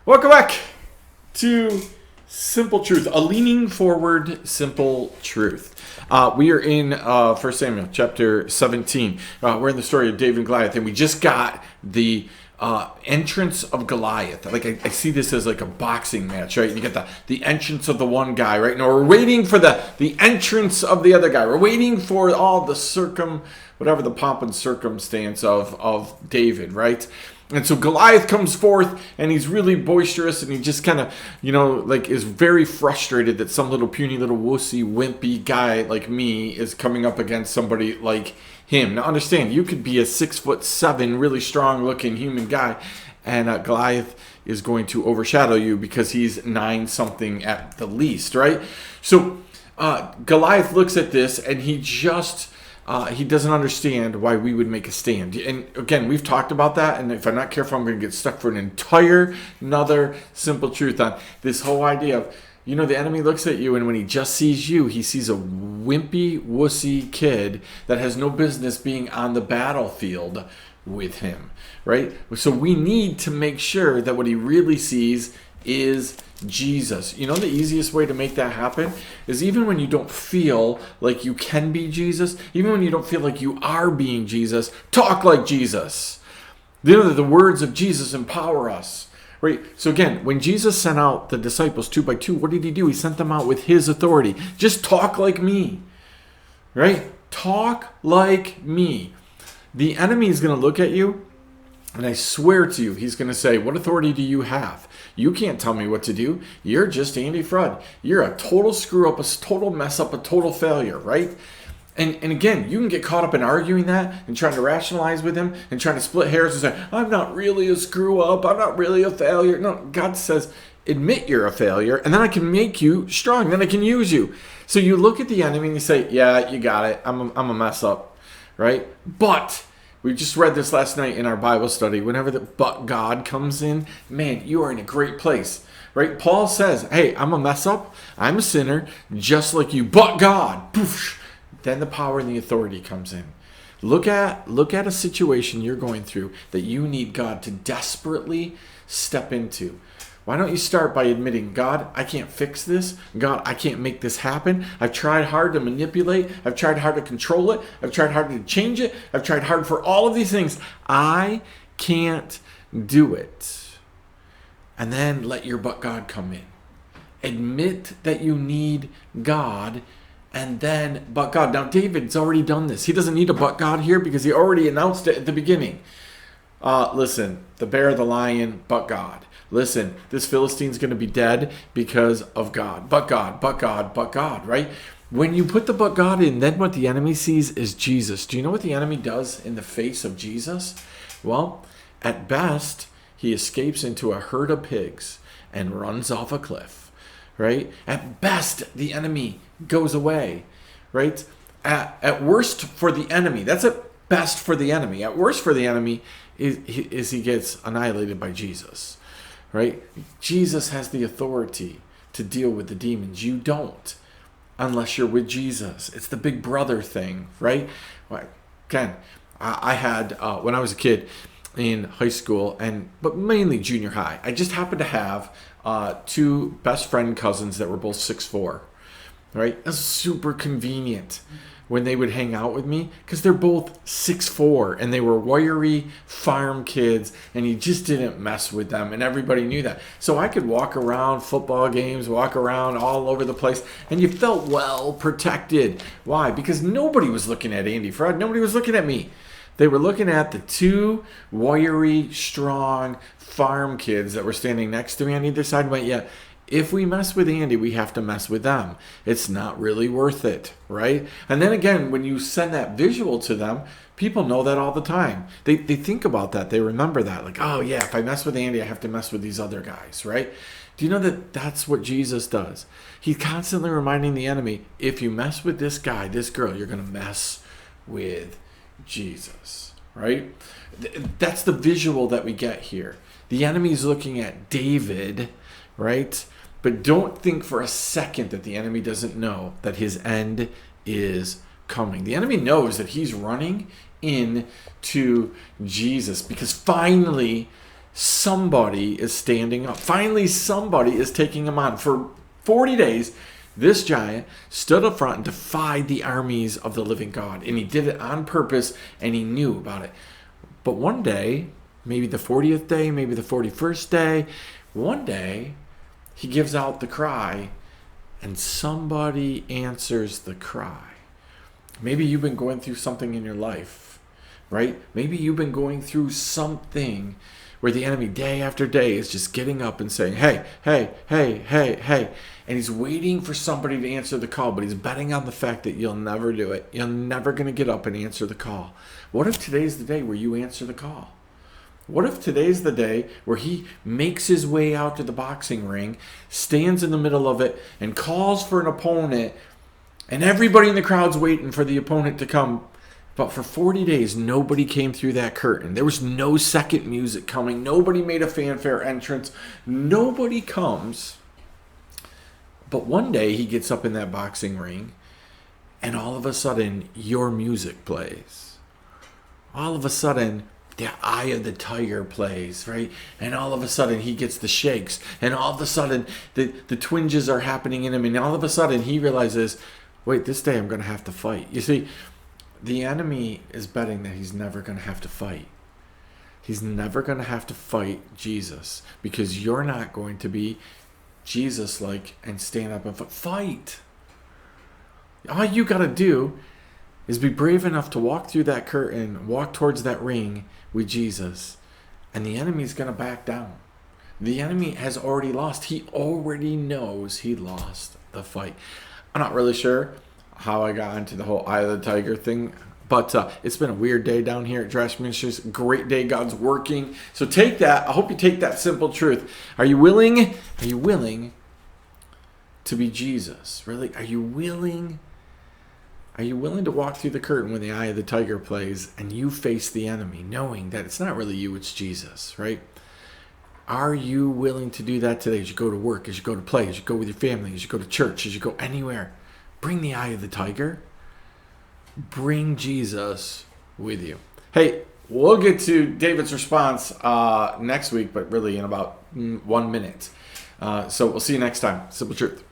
Welcome back to Simple Truth, a leaning forward simple truth. We are in 1 Samuel chapter 17. We're in the story of David and Goliath, and we just got the entrance of Goliath. Like I see this as like a boxing match, right? And you get the entrance of the one guy, right? Now we're waiting for the entrance of the other guy. We're waiting for all the whatever the pomp and circumstance of David, right? And so Goliath comes forth, and he's really boisterous, and he just kind of, is very frustrated that some little puny little wussy, wimpy guy like me is coming up against somebody like him. Now understand, you could be a 6'7", really strong-looking human guy, and Goliath is going to overshadow you because he's 9-something at the least, right? So Goliath looks at this, and he just... he doesn't understand why we would make a stand. And again, we've talked about that, and if I'm not careful, I'm going to get stuck for another simple truth on this whole idea of, the enemy looks at you, and when he just sees you, he sees a wimpy, wussy kid that has no business being on the battlefield with him, right? So we need to make sure that what he really sees is Jesus. The easiest way to make that happen is even when you don't feel like you can be Jesus, even when you don't feel like you are being Jesus, talk like Jesus. The words of Jesus empower us, right? So again, when Jesus sent out the disciples 2 by 2, what did he do? He sent them out with his authority. Just talk like me, right? Talk like me. The enemy is going to look at you, and I swear to you, he's going to say, what authority do you have? You can't tell me what to do. You're just Andy Frudd. You're a total screw up, a total mess up, a total failure, right? And again, you can get caught up in arguing that and trying to rationalize with him and trying to split hairs and say, I'm not really a screw up. I'm not really a failure. No, God says, admit you're a failure, and then I can make you strong. Then I can use you. So you look at the enemy and you say, yeah, you got it. I'm a mess up, right? But... we just read this last night in our Bible study. Whenever the but God comes in, man, you are in a great place, right? Paul says, hey, I'm a mess up. I'm a sinner, just like you. But God, poof, then the power and the authority comes in. Look at a situation you're going through that you need God to desperately step into. Why don't you start by admitting, God, I can't fix this. God, I can't make this happen. I've tried hard to manipulate. I've tried hard to control it. I've tried hard to change it. I've tried hard for all of these things. I can't do it. And then let your but God come in. Admit that you need God, and then but God. Now, David's already done this. He doesn't need a but God here because he already announced it at the beginning. Listen, the bear, the lion, but God. Listen, this Philistine's going to be dead because of God. But God, but God, but God, right? When you put the but God in, then what the enemy sees is Jesus. Do you know what the enemy does in the face of Jesus? Well, at best, he escapes into a herd of pigs and runs off a cliff, right? At best, the enemy goes away, right? At worst for the enemy, that's at best for the enemy. At worst for the enemy is he gets annihilated by Jesus. Right? Jesus has the authority to deal with the demons. You don't, unless you're with Jesus. It's the big brother thing, right? Again, I had, when I was a kid in high school, but mainly junior high, I just happened to have 2 best friend cousins that were both 6'4", right? That's super convenient when they would hang out with me because they're both 6'4", and they were wiry farm kids, and you just didn't mess with them, and everybody knew that. So I could walk around football games, walk around all over the place, and you felt well protected. Why? Because nobody was looking at Andy Frudd. Nobody was looking at me. They were looking at the 2 wiry, strong farm kids that were standing next to me on either side and went, yeah, if we mess with Andy, we have to mess with them. It's not really worth it, right? And then again, when you send that visual to them, people know that all the time. They think about that. They remember that. Like, oh yeah, if I mess with Andy, I have to mess with these other guys, right? Do you know that that's what Jesus does? He's constantly reminding the enemy, if you mess with this guy, this girl, you're going to mess with Jesus, right? That's the visual that we get here. The enemy is looking at David, right? But don't think for a second that the enemy doesn't know that his end is coming. The enemy knows that he's running into Jesus because finally somebody is standing up. Finally, somebody is taking him on. For 40 days, this giant stood up front and defied the armies of the living God. And he did it on purpose, and he knew about it. But one day, maybe the 40th day, maybe the 41st day, one day, he gives out the cry, and somebody answers the cry. Maybe you've been going through something in your life, right? Maybe you've been going through something where the enemy day after day is just getting up and saying, hey, hey, hey, hey, hey. And he's waiting for somebody to answer the call, but he's betting on the fact that you'll never do it. You're never going to get up and answer the call. What if today's the day where you answer the call? What if today's the day where he makes his way out to the boxing ring, stands in the middle of it, and calls for an opponent, and everybody in the crowd's waiting for the opponent to come? But for 40 days, nobody came through that curtain. There was no second music coming. Nobody made a fanfare entrance. Nobody comes. But one day he gets up in that boxing ring, and all of a sudden, your music plays. All of a sudden, the Eye of the Tiger plays, right? And all of a sudden, he gets the shakes. And all of a sudden, the twinges are happening in him. And all of a sudden, he realizes, wait, this day I'm going to have to fight. You see, the enemy is betting that he's never going to have to fight. He's never going to have to fight Jesus, because you're not going to be Jesus-like and stand up and fight. All you got to do is be brave enough to walk through that curtain, walk towards that ring with Jesus, and the enemy's going to back down. The enemy has already lost. He already knows he lost the fight. I'm not really sure how I got into the whole Eye of the Tiger thing, but it's been a weird day down here at Drash Ministries. Great day. God's working. So take that. I hope you take that simple truth. Are you willing? Are you willing to be Jesus? Really? Are you willing? Are you willing to walk through the curtain when the Eye of the Tiger plays and you face the enemy, knowing that it's not really you, it's Jesus, right? Are you willing to do that today as you go to work, as you go to play, as you go with your family, as you go to church, as you go anywhere? Bring the Eye of the Tiger. Bring Jesus with you. Hey, we'll get to David's response next week, but really in about 1 minute. So we'll see you next time. Simple Truth.